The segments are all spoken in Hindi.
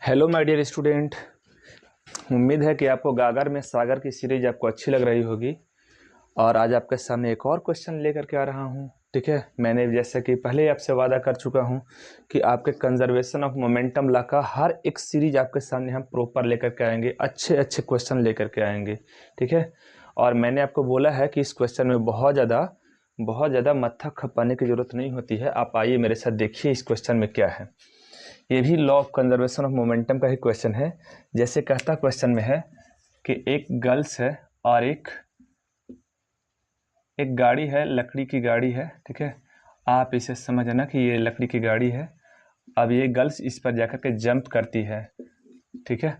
Hello my dear student. उम्मीद है कि आपको गागर में सागर की सीरीज आपको अच्छी लग रही होगी और आज आपके सामने एक और क्वेश्चन लेकर के आ रहा हूं। ठीक है, मैंने जैसा कि पहले ही आपसे वादा कर चुका हूं कि आपके कंजर्वेशन ऑफ मोमेंटम लॉ का हर एक सीरीज आपके सामने हम प्रॉपर लेकर के आएंगे, अच्छे अच्छे क्वेश्चन लेकर के आएंगे। ठीक है, और मैंने आपको बोला है कि इस क्वेश्चन में बहुत ज़्यादा मत्था खपाने की ज़रूरत नहीं होती है। आप आइए मेरे साथ, देखिए इस क्वेश्चन में क्या है। ये भी law of conservation of momentum का ही क्वेश्चन है। जैसे कहता क्वेश्चन में है कि एक गर्ल्स है और एक गाड़ी है, लकड़ी की गाड़ी है। ठीक है, आप इसे समझना कि ये लकड़ी की गाड़ी है। अब ये गर्ल्स इस पर जाकर के जंप करती है। ठीक है,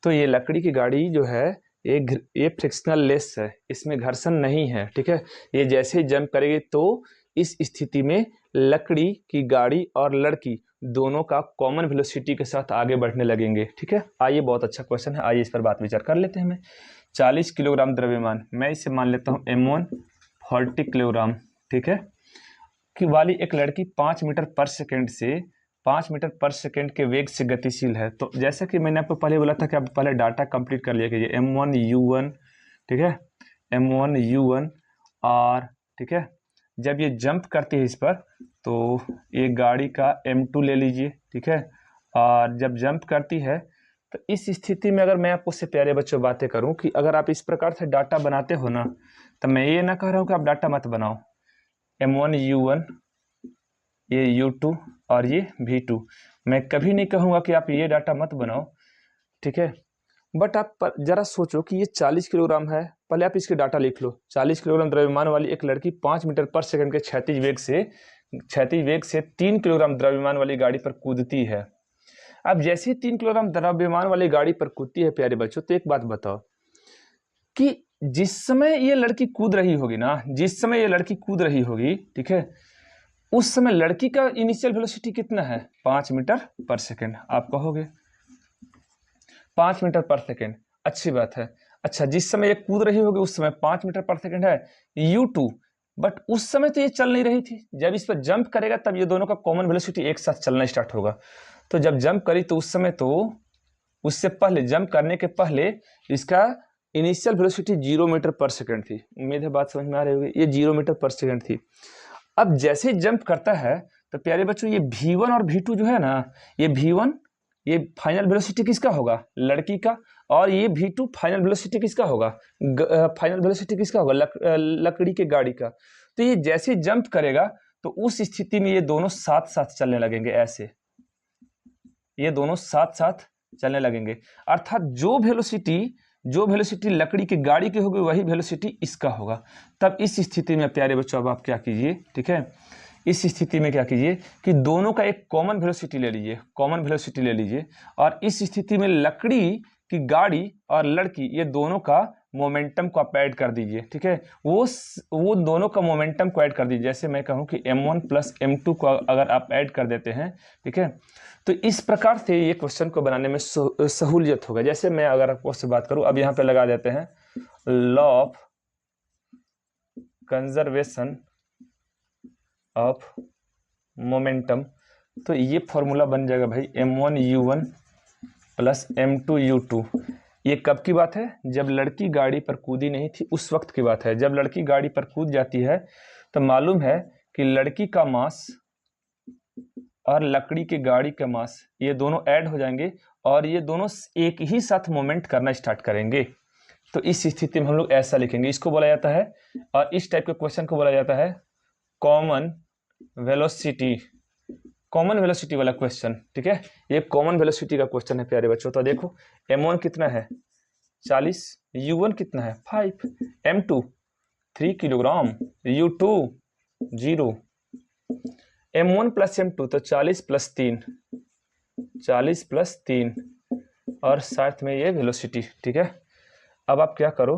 तो ये लकड़ी की गाड़ी जो है ये फ्रिक्शनल लेस है, इसमें घर्षण नहीं है। ठीक है, ये जैसे ही जंप करेगी तो इस स्थिति में लकड़ी की गाड़ी और लड़की दोनों का कॉमन वेलोसिटी के साथ आगे बढ़ने लगेंगे। ठीक है, आइए, बहुत अच्छा क्वेश्चन है, आइए इस पर बात विचार कर लेते हैं। 40 किलोग्राम द्रव्यमान, मैं इसे मान लेता हूँ M1 40 किलोग्राम। ठीक है, कि वाली एक लड़की 5 मीटर पर सेकेंड से 5 मीटर पर सेकेंड के वेग से गतिशील है। तो जैसा कि मैंने आपको पहले बोला था कि आप पहले डाटा कंप्लीट कर लिया कीजिए। M1 U1, ठीक है, M1 U1 और ठीक है, जब ये जंप करती है इस पर तो ये गाड़ी का M2 ले लीजिए। ठीक है, और जब जंप करती है तो इस स्थिति में अगर मैं आपको से प्यारे बच्चों बातें करूं कि अगर आप इस प्रकार से डाटा बनाते हो ना, तो मैं ये ना कह रहा हूं कि आप डाटा मत बनाओ। M1 U1, ये U2 और ये V2, मैं कभी नहीं कहूँगा कि आप ये डाटा मत बनाओ। ठीक है, बट आप जरा सोचो कि ये 40 किलोग्राम है, पहले आप इसके डाटा लिख लो। 40 किलोग्राम द्रव्यमान वाली एक लड़की 5 मीटर पर सेकंड के क्षैतिज वेग से 3 किलोग्राम द्रव्यमान वाली गाड़ी पर कूदती है। अब जैसे ही 3 किलोग्राम द्रव्यमान वाली गाड़ी पर कूदती है प्यारे बच्चों, तो एक बात बताओ कि जिस समय ये लड़की कूद रही होगी ना, जिस समय ये लड़की कूद रही होगी, ठीक है, उस समय लड़की का इनिशियल वेलोसिटी कितना है? 5 मीटर पर सेकेंड। आप कहोगे 5 मीटर पर सेकेंड, अच्छी बात है। अच्छा, जिस समय ये कूद रही होगी उस समय 5 मीटर पर सेकेंड है U2, बट उस समय तो ये चल नहीं रही थी। जब इस पर जंप करेगा तब ये दोनों का कॉमन वेलोसिटी एक साथ चलना स्टार्ट होगा। तो जब जंप करी तो उस समय तो उससे पहले, जंप करने के पहले इसका इनिशियल वेलोसिटी 0 मीटर पर सेकेंड थी। उम्मीद है बात समझ में आ रही होगी, ये 0 मीटर पर सेकेंड थी। अब जैसे ही जंप करता है तो प्यारे बच्चों ये V1 और V2 जो है ना, ये V1 ये फाइनल वेलोसिटी किसका होगा? लड़की का। और ये V2 फाइनल वेलोसिटी किसका होगा? फाइनल वेलोसिटी किसका होगा? लकड़ी के गाड़ी का। तो ये जैसे ही जंप करेगा तो उस स्थिति में ये दोनों साथ साथ चलने लगेंगे, ऐसे ये दोनों साथ साथ चलने लगेंगे। अर्थात जो वेलोसिटी लकड़ी की गाड़ी की होगी वही वेलोसिटी इसका होगा। तब इस स्थिति में प्यारे बच्चों अब आप क्या कीजिए, ठीक है, इस स्थिति में क्या कीजिए कि दोनों का एक कॉमन वेलोसिटी ले लीजिए, और इस स्थिति में लकड़ी की गाड़ी और लड़की ये दोनों का मोमेंटम को आप ऐड कर दीजिए। ठीक है, वो दोनों का मोमेंटम को ऐड कर दीजिए। जैसे मैं कहूँ कि M1 प्लस M2 को अगर आप ऐड कर देते हैं, ठीक है, तो इस प्रकार से ये क्वेश्चन को बनाने में सहूलियत होगा। जैसे मैं अगर आपको से बात करूं, अब यहाँ पे लगा देते हैं law of conservation of momentum, तो ये फॉर्मूला बन जाएगा भाई M1 U1 plus M2 U2। ये कब की बात है? जब लड़की गाड़ी पर कूदी नहीं थी उस वक्त की बात है। जब लड़की गाड़ी पर कूद जाती है तो मालूम है कि लड़की का मास और लकड़ी की गाड़ी का मास ये दोनों ऐड हो जाएंगे और ये दोनों एक ही साथ मूवमेंट करना स्टार्ट करेंगे। तो इस स्थिति में हम लोग ऐसा लिखेंगे, इसको बोला जाता है, और इस टाइप के क्वेश्चन को बोला जाता है कॉमन वेलोसिटी वाला क्वेश्चन। ठीक है, ये कॉमन वेलोसिटी का क्वेश्चन है प्यारे बच्चों। तो देखो M1 कितना है? 40, U1 कितना है? 5, M2 3 kilogram, U2 0, M1 plus M2 तो 40 प्लस 3 और साथ में ये वेलोसिटी। ठीक है, अब आप क्या करो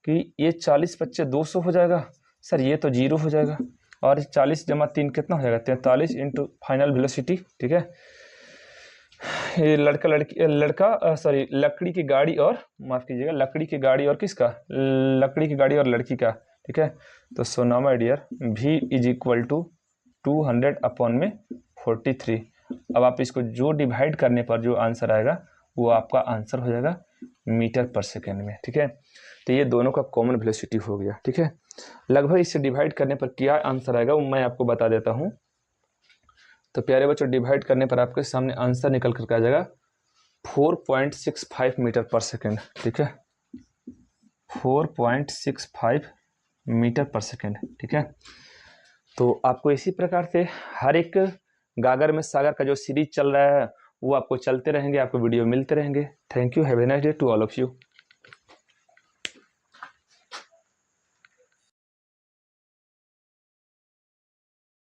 कि ये 40 बच्चे 200 हो जाएगा सर, ये तो 0 हो जाएगा, और 40 जमा 3 कितना हो जाएगा? 43 इंटू फाइनल वेलोसिटी। ठीक है, ये लकड़ी की गाड़ी और, माफ कीजिएगा, लकड़ी की गाड़ी और किसका? लकड़ी की गाड़ी और लड़की का। ठीक है, तो so now my dear V is equal to 200 upon में 43। अब आप इसको जो डिवाइड करने पर जो आंसर आएगा वो आपका आंसर हो जाएगा मीटर पर सेकेंड में। ठीक है, तो ये दोनों का कॉमन वेलोसिटी हो गया। ठीक है, लगभग इससे डिवाइड करने पर क्या आंसर आएगा वो मैं आपको बता देता हूँ। तो प्यारे बच्चों, डिवाइड करने पर आपके सामने आंसर निकल कर आ जाएगा 4.65 मीटर पर सेकेंड। ठीक है, 4.65 मीटर पर सेकेंड। ठीक है, तो आपको इसी प्रकार से हर एक गागर में सागर का जो सीरीज चल रहा है वो आपको चलते रहेंगे, आपको वीडियो मिलते रहेंगे। Thank you, have a nice day to all of you.